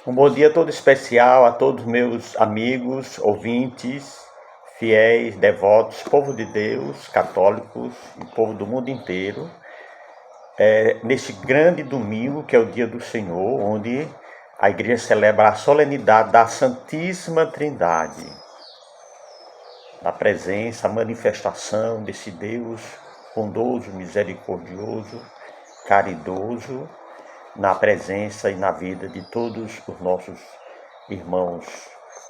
Um bom dia todo especial a todos meus amigos, ouvintes, fiéis, devotos, povo de Deus, católicos e povo do mundo inteiro. Neste grande domingo que é o dia do Senhor, onde a igreja celebra a solenidade da Santíssima Trindade, da presença, a manifestação desse Deus bondoso, misericordioso, caridoso, na presença e na vida de todos os nossos irmãos.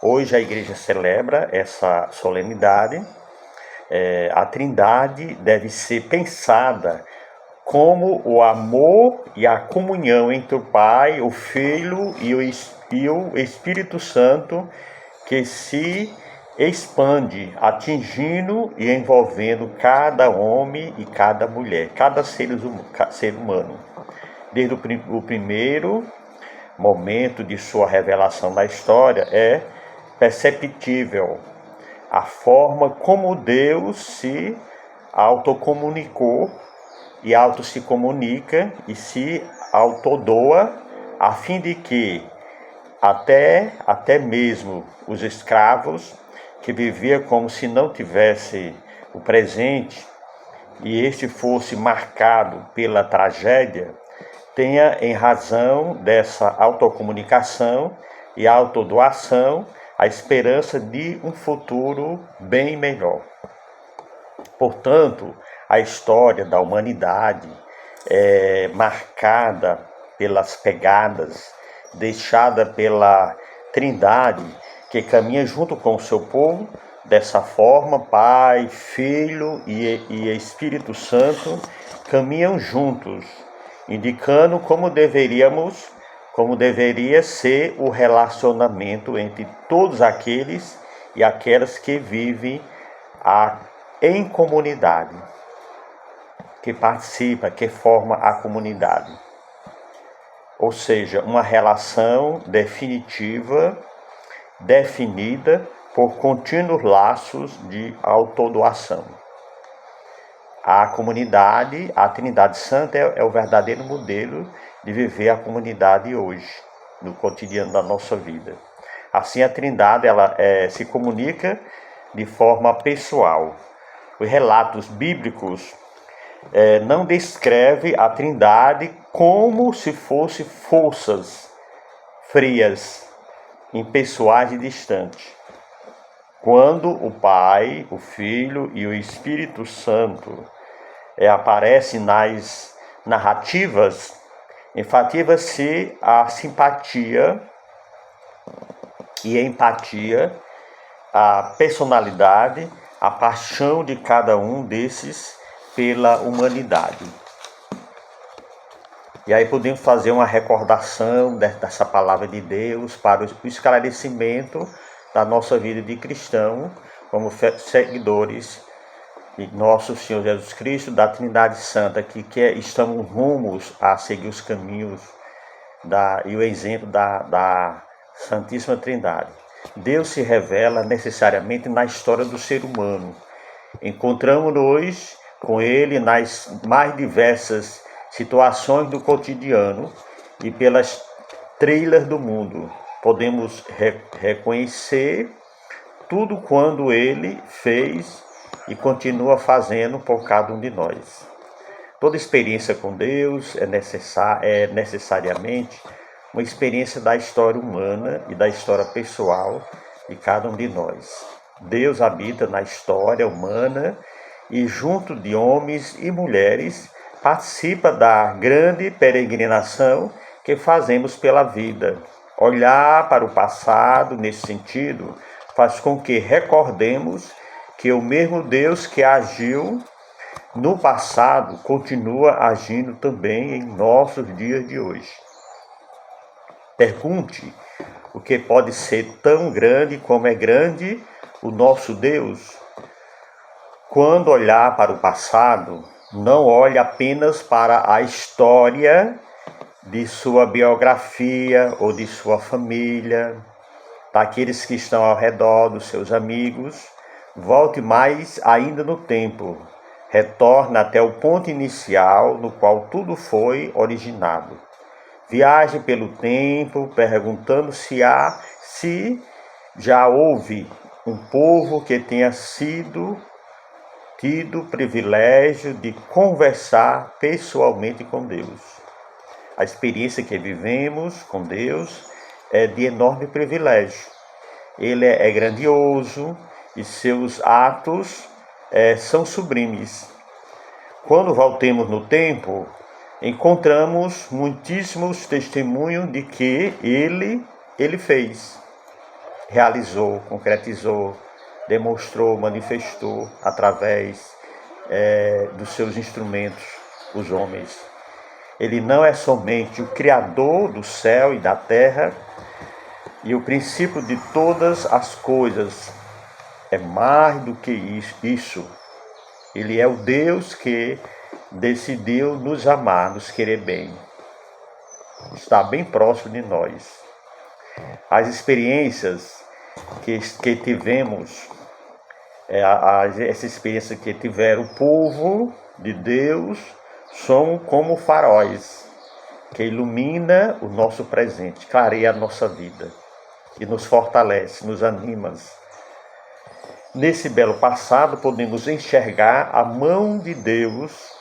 Hoje a igreja celebra essa solenidade. A Trindade deve ser pensada como o amor e a comunhão entre o Pai, o Filho e o Espírito Santo, que se expande, atingindo e envolvendo cada homem e cada mulher, cada ser humano. Desde o primeiro momento de sua revelação na história, é perceptível a forma como Deus se autocomunicou e auto se comunica e se autodoa, a fim de que até mesmo os escravos que viviam como se não tivesse o presente e este fosse marcado pela tragédia, tenha, em razão dessa autocomunicação e autodoação, a esperança de um futuro bem melhor. Portanto, a história da humanidade é marcada pelas pegadas deixadas pela Trindade, que caminha junto com o seu povo. Dessa forma, Pai, Filho e Espírito Santo caminham juntos, indicando como deveria ser o relacionamento entre todos aqueles e aquelas que vivem em comunidade, que participa, que forma a comunidade. Ou seja, uma relação definitiva, definida por contínuos laços de autodoação. A comunidade, a Trindade Santa é o verdadeiro modelo de viver a comunidade hoje, no cotidiano da nossa vida. Assim, a Trindade ela se comunica de forma pessoal. Os relatos bíblicos não descrevem a Trindade como se fossem forças frias, impessoais e distantes. Quando o Pai, o Filho e o Espírito Santo aparecem nas narrativas, enfatiza-se a simpatia e a empatia, a personalidade, a paixão de cada um desses pela humanidade. E aí podemos fazer uma recordação dessa palavra de Deus para o esclarecimento da nossa vida de cristão, como seguidores de nosso Senhor Jesus Cristo, da Trindade Santa, que estamos rumos a seguir os caminhos e o exemplo da Santíssima Trindade. Deus se revela necessariamente na história do ser humano. Encontramos-nos com Ele nas mais diversas situações do cotidiano e pelas trilhas do mundo. Podemos reconhecer tudo quanto Ele fez e continua fazendo por cada um de nós. Toda experiência com Deus é necessariamente uma experiência da história humana e da história pessoal de cada um de nós. Deus habita na história humana e, junto de homens e mulheres, participa da grande peregrinação que fazemos pela vida. Olhar para o passado, nesse sentido, faz com que recordemos que o mesmo Deus que agiu no passado continua agindo também em nossos dias de hoje. Pergunte o que pode ser tão grande como é grande o nosso Deus. Quando olhar para o passado, não olhe apenas para a história de sua biografia ou de sua família, daqueles que estão ao redor, dos seus amigos. Volte mais ainda no tempo. Retorne até o ponto inicial no qual tudo foi originado. Viaje pelo tempo perguntando se já houve um povo que tenha tido o privilégio de conversar pessoalmente com Deus. A experiência que vivemos com Deus é de enorme privilégio. Ele é grandioso e seus atos são sublimes. Quando voltemos no tempo, encontramos muitíssimos testemunhos de que ele fez, realizou, concretizou, demonstrou, manifestou através dos seus instrumentos, os homens. Ele não é somente o Criador do céu e da terra e o princípio de todas as coisas. É mais do que isso. Ele é o Deus que decidiu nos amar, nos querer bem. Está bem próximo de nós. As experiências que tivemos, essa experiência que tiveram o povo de Deus, são como faróis que ilumina o nosso presente, clareia a nossa vida e nos fortalece, nos anima. Nesse belo passado podemos enxergar a mão de Deus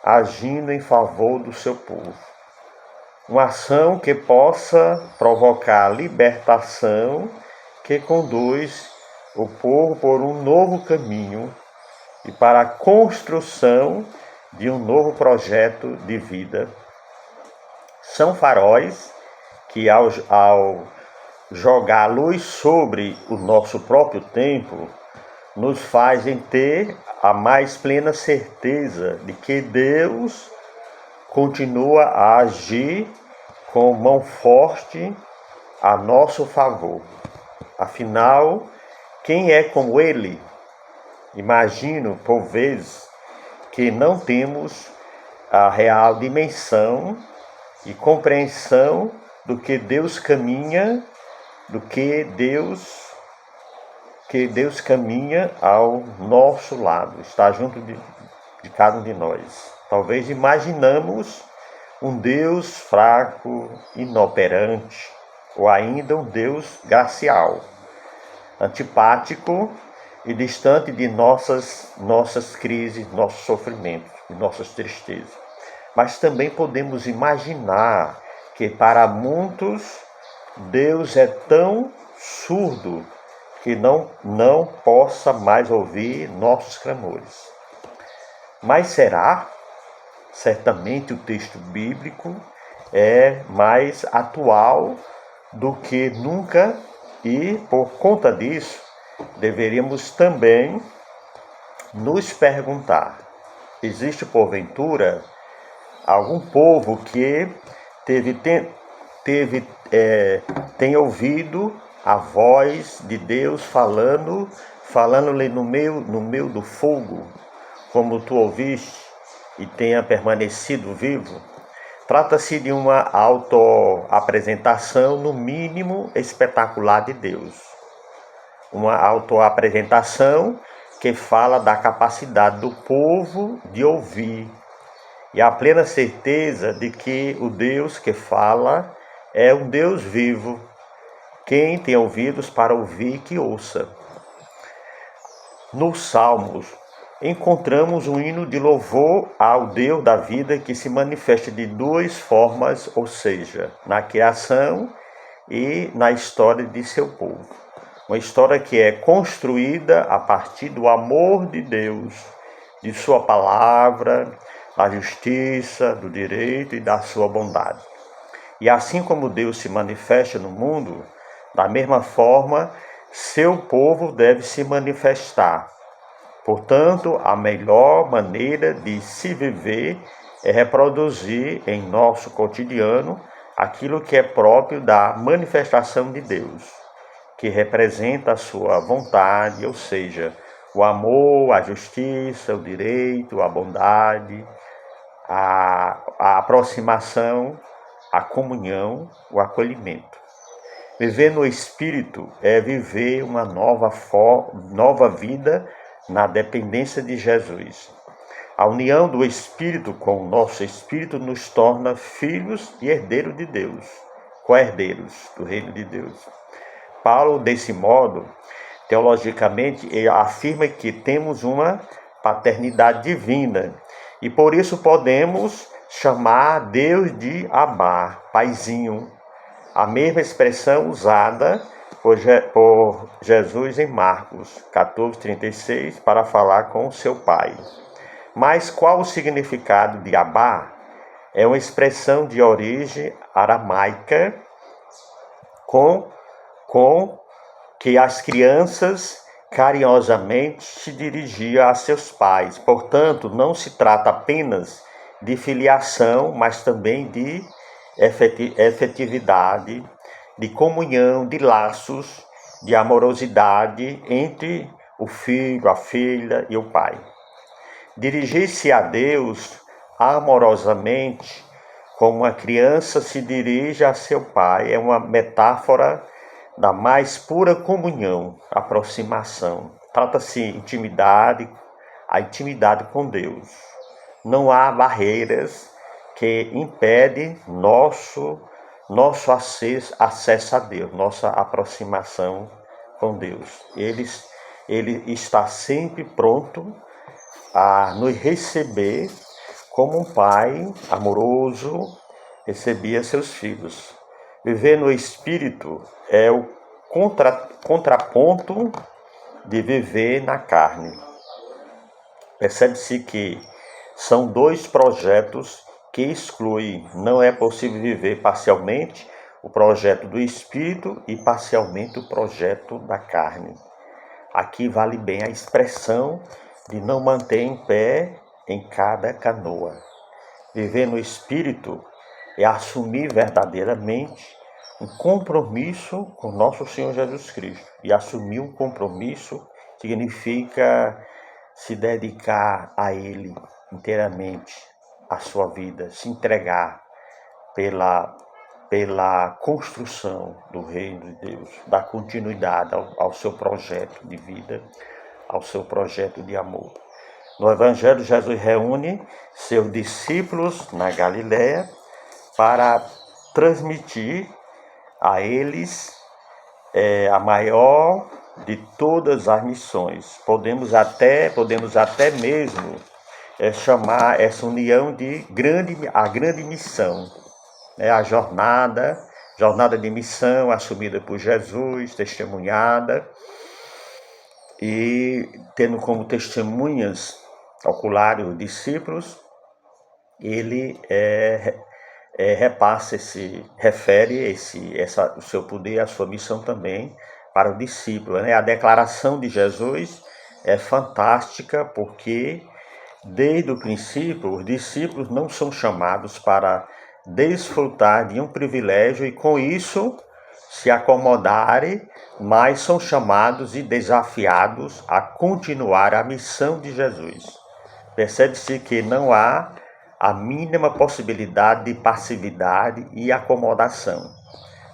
agindo em favor do seu povo. Uma ação que possa provocar libertação, que conduz o povo por um novo caminho e para a construção de um novo projeto de vida. São faróis que, ao jogar luz sobre o nosso próprio tempo, nos fazem ter a mais plena certeza de que Deus continua a agir com mão forte a nosso favor. Afinal, quem é como Ele? Imagino, por vezes, que não temos a real dimensão e compreensão do que Deus caminha, que Deus caminha ao nosso lado, está junto de cada um de nós. Talvez imaginamos um Deus fraco, inoperante, ou ainda um Deus gracial, antipático e distante de nossas crises, nossos sofrimentos e nossas tristezas. Mas também podemos imaginar que para muitos Deus é tão surdo que não possa mais ouvir nossos clamores. Mas será? Certamente o texto bíblico é mais atual do que nunca e, por conta disso, deveríamos também nos perguntar: existe porventura algum povo que tem ouvido a voz de Deus falando-lhe no meio do fogo, como tu ouviste, e tenha permanecido vivo? Trata-se de uma autoapresentação, no mínimo, espetacular de Deus. Uma autoapresentação que fala da capacidade do povo de ouvir e a plena certeza de que o Deus que fala é um Deus vivo. Quem tem ouvidos para ouvir, que ouça. Nos Salmos, encontramos um hino de louvor ao Deus da vida que se manifesta de duas formas, ou seja, na criação e na história de seu povo. Uma história que é construída a partir do amor de Deus, de sua palavra, da justiça, do direito e da sua bondade. E assim como Deus se manifesta no mundo, da mesma forma, seu povo deve se manifestar. Portanto, a melhor maneira de se viver é reproduzir em nosso cotidiano aquilo que é próprio da manifestação de Deus, que representa a sua vontade, ou seja, o amor, a justiça, o direito, a bondade, a aproximação, a comunhão, o acolhimento. Viver no Espírito é viver uma nova vida na dependência de Jesus. A união do Espírito com o nosso Espírito nos torna filhos e herdeiros de Deus, co-herdeiros do reino de Deus. Paulo, desse modo, teologicamente, ele afirma que temos uma paternidade divina e por isso podemos chamar Deus de Abá, paizinho, a mesma expressão usada por Jesus em Marcos 14:36 para falar com seu pai. Mas qual o significado de Abá? É uma expressão de origem aramaica com que as crianças carinhosamente se dirigiam a seus pais. Portanto, não se trata apenas de filiação, mas também de efetividade, de comunhão, de laços, de amorosidade entre o filho, a filha e o pai. Dirigir-se a Deus amorosamente, como uma criança se dirige a seu pai, é uma metáfora da mais pura comunhão, aproximação. Trata-se a intimidade com Deus. Não há barreiras que impedem nosso acesso a Deus, nossa aproximação com Deus. Ele está sempre pronto a nos receber como um pai amoroso recebia seus filhos. Viver no Espírito é o contraponto de viver na carne. Percebe-se que são dois projetos que excluem. Não é possível viver parcialmente o projeto do Espírito e parcialmente o projeto da carne. Aqui vale bem a expressão de não manter em pé em cada canoa. Viver no Espírito é assumir verdadeiramente um compromisso com nosso Senhor Jesus Cristo. E assumir um compromisso significa se dedicar a Ele inteiramente, a sua vida, se entregar pela construção do reino de Deus, dar continuidade ao seu projeto de vida, ao seu projeto de amor. No Evangelho, Jesus reúne seus discípulos na Galiléia para transmitir a eles a maior de todas as missões. Podemos até mesmo chamar essa união de a grande missão, a jornada de missão assumida por Jesus, testemunhada, e tendo como testemunhas oculares os discípulos, ele refere o seu poder, a sua missão também para o discípulo. A declaração de Jesus é fantástica porque, desde o princípio, os discípulos não são chamados para desfrutar de um privilégio e, com isso, se acomodarem, mas são chamados e desafiados a continuar a missão de Jesus. Percebe-se que não há a mínima possibilidade de passividade e acomodação.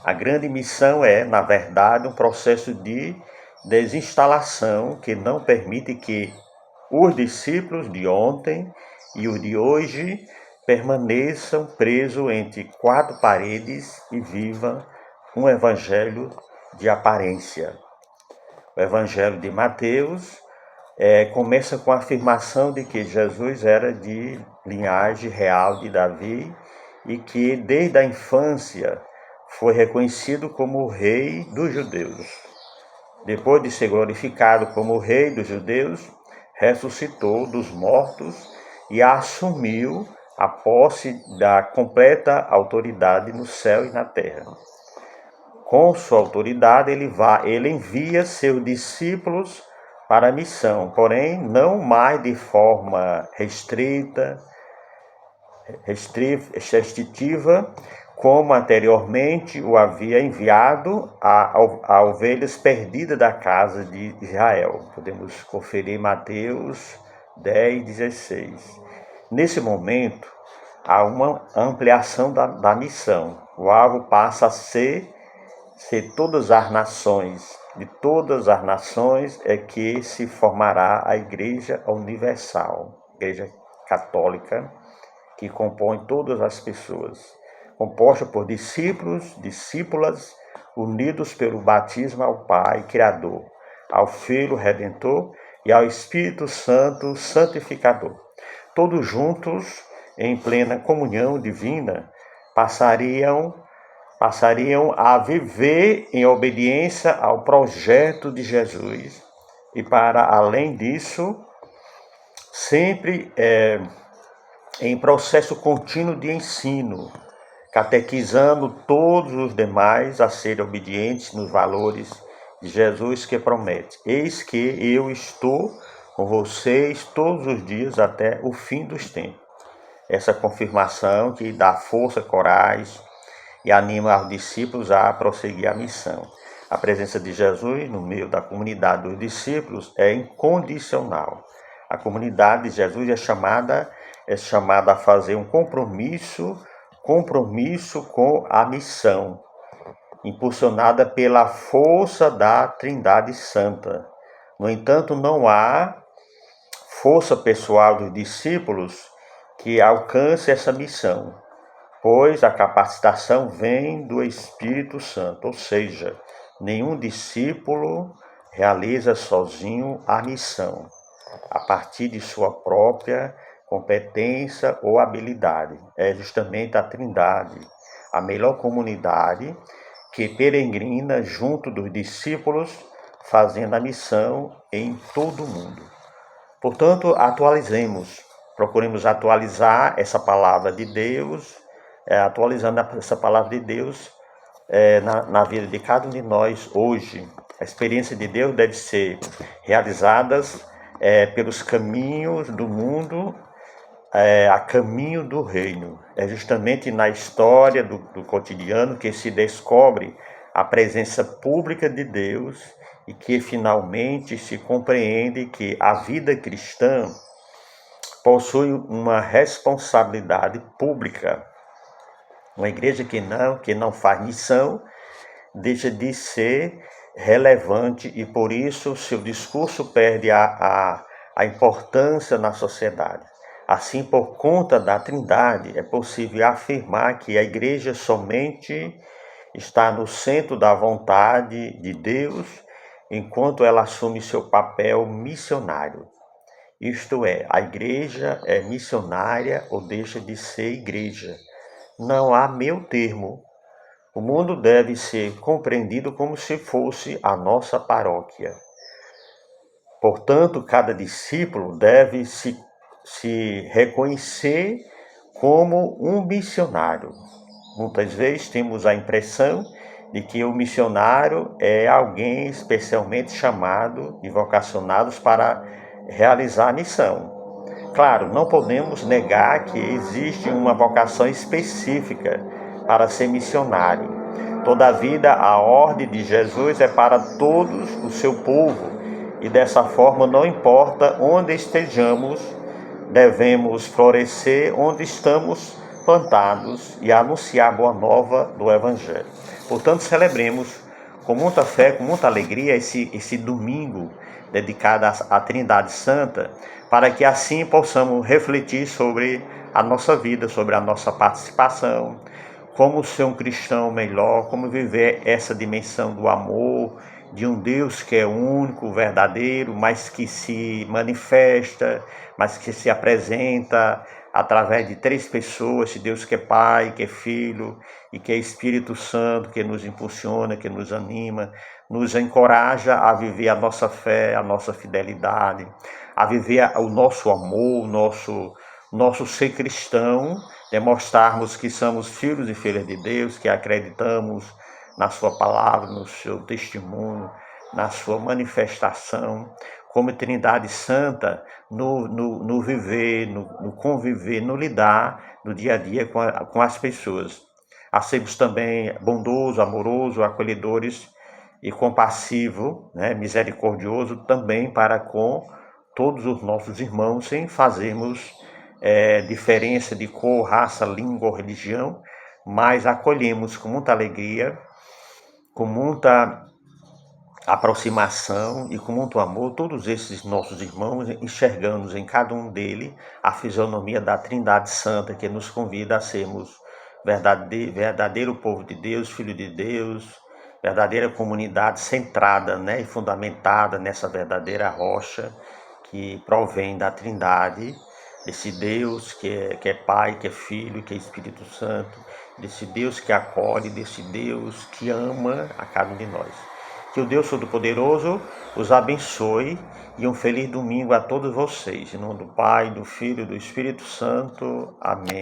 A grande missão é, na verdade, um processo de desinstalação que não permite que os discípulos de ontem e os de hoje permaneçam presos entre quatro paredes e vivam um evangelho de aparência. O Evangelho de Mateus começa com a afirmação de que Jesus era de linhagem real de Davi e que desde a infância foi reconhecido como o rei dos judeus. Depois de ser glorificado como o rei dos judeus, ressuscitou dos mortos e assumiu a posse da completa autoridade no céu e na terra. Com sua autoridade, ele envia seus discípulos para a missão, porém não mais de forma restritiva, como anteriormente o havia enviado a ovelhas perdidas da casa de Israel. Podemos conferir Mateus 10:16. Nesse momento, há uma ampliação da missão. O alvo passa a ser todas as nações. De todas as nações é que se formará a Igreja Universal, Igreja católica que compõe todas as pessoas, composta por discípulos, discípulas, unidos pelo batismo ao Pai Criador, ao Filho Redentor e ao Espírito Santo Santificador. Todos juntos, em plena comunhão divina, passariam a viver em obediência ao projeto de Jesus e, para além disso, sempre em processo contínuo de ensino, catequizando todos os demais a serem obedientes nos valores de Jesus que promete: eis que eu estou com vocês todos os dias até o fim dos tempos. Essa confirmação que dá força, coragem e anima os discípulos a prosseguir a missão. A presença de Jesus no meio da comunidade dos discípulos é incondicional. A comunidade de Jesus é chamada a fazer um compromisso com a missão, impulsionada pela força da Trindade Santa. No entanto, não há força pessoal dos discípulos que alcance essa missão, pois a capacitação vem do Espírito Santo, ou seja, nenhum discípulo realiza sozinho a missão, a partir de sua própria competência ou habilidade. É justamente a Trindade, a melhor comunidade que peregrina junto dos discípulos, fazendo a missão em todo o mundo. Portanto, procuremos atualizar essa palavra de Deus, atualizando essa palavra de Deus na vida de cada um de nós hoje. A experiência de Deus deve ser realizada pelos caminhos do mundo, a caminho do reino. É justamente na história do cotidiano que se descobre a presença pública de Deus e que finalmente se compreende que a vida cristã possui uma responsabilidade pública. Uma igreja que não faz missão deixa de ser relevante e, por isso, seu discurso perde a importância na sociedade. Assim, por conta da Trindade, é possível afirmar que a igreja somente está no centro da vontade de Deus, enquanto ela assume seu papel missionário. Isto é, a igreja é missionária ou deixa de ser igreja. Não há meio termo. O mundo deve ser compreendido como se fosse a nossa paróquia. Portanto, cada discípulo deve se reconhecer como um missionário. Muitas vezes temos a impressão de que o missionário é alguém especialmente chamado e vocacionado para realizar a missão. Claro, não podemos negar que existe uma vocação específica para ser missionário. Todavia, a ordem de Jesus é para todos o seu povo, e dessa forma, não importa onde estejamos, devemos florescer onde estamos plantados e anunciar a boa nova do Evangelho. Portanto, celebremos com muita fé, com muita alegria esse domingo dedicado à Trindade Santa, para que assim possamos refletir sobre a nossa vida, sobre a nossa participação, como ser um cristão melhor, como viver essa dimensão do amor, de um Deus que é único, verdadeiro, mas que se manifesta, mas que se apresenta através de três pessoas, de Deus que é Pai, que é Filho e que é Espírito Santo, que nos impulsiona, que nos anima, nos encoraja a viver a nossa fé, a nossa fidelidade, a viver o nosso amor, o nosso ser cristão, demonstrarmos que somos filhos e filhas de Deus, que acreditamos na sua palavra, no seu testemunho, na sua manifestação, como Trindade Santa, no viver, no conviver, no lidar no dia a dia com as pessoas. A sermos também bondoso, amoroso, acolhedores e compassivo, misericordioso também para com todos os nossos irmãos, sem fazermos diferença de cor, raça, língua ou religião, mas acolhemos com muita alegria, com muita aproximação e com muito amor, todos esses nossos irmãos, enxergando em cada um deles a fisionomia da Trindade Santa, que nos convida a sermos verdadeiro povo de Deus, filho de Deus, verdadeira comunidade centrada, né, e fundamentada nessa verdadeira rocha que provém da Trindade, desse Deus que é Pai, que é Filho, que é Espírito Santo, desse Deus que acolhe, desse Deus que ama a cada um de nós. Que o Deus Todo-Poderoso os abençoe e um feliz domingo a todos vocês. Em nome do Pai, do Filho e do Espírito Santo. Amém.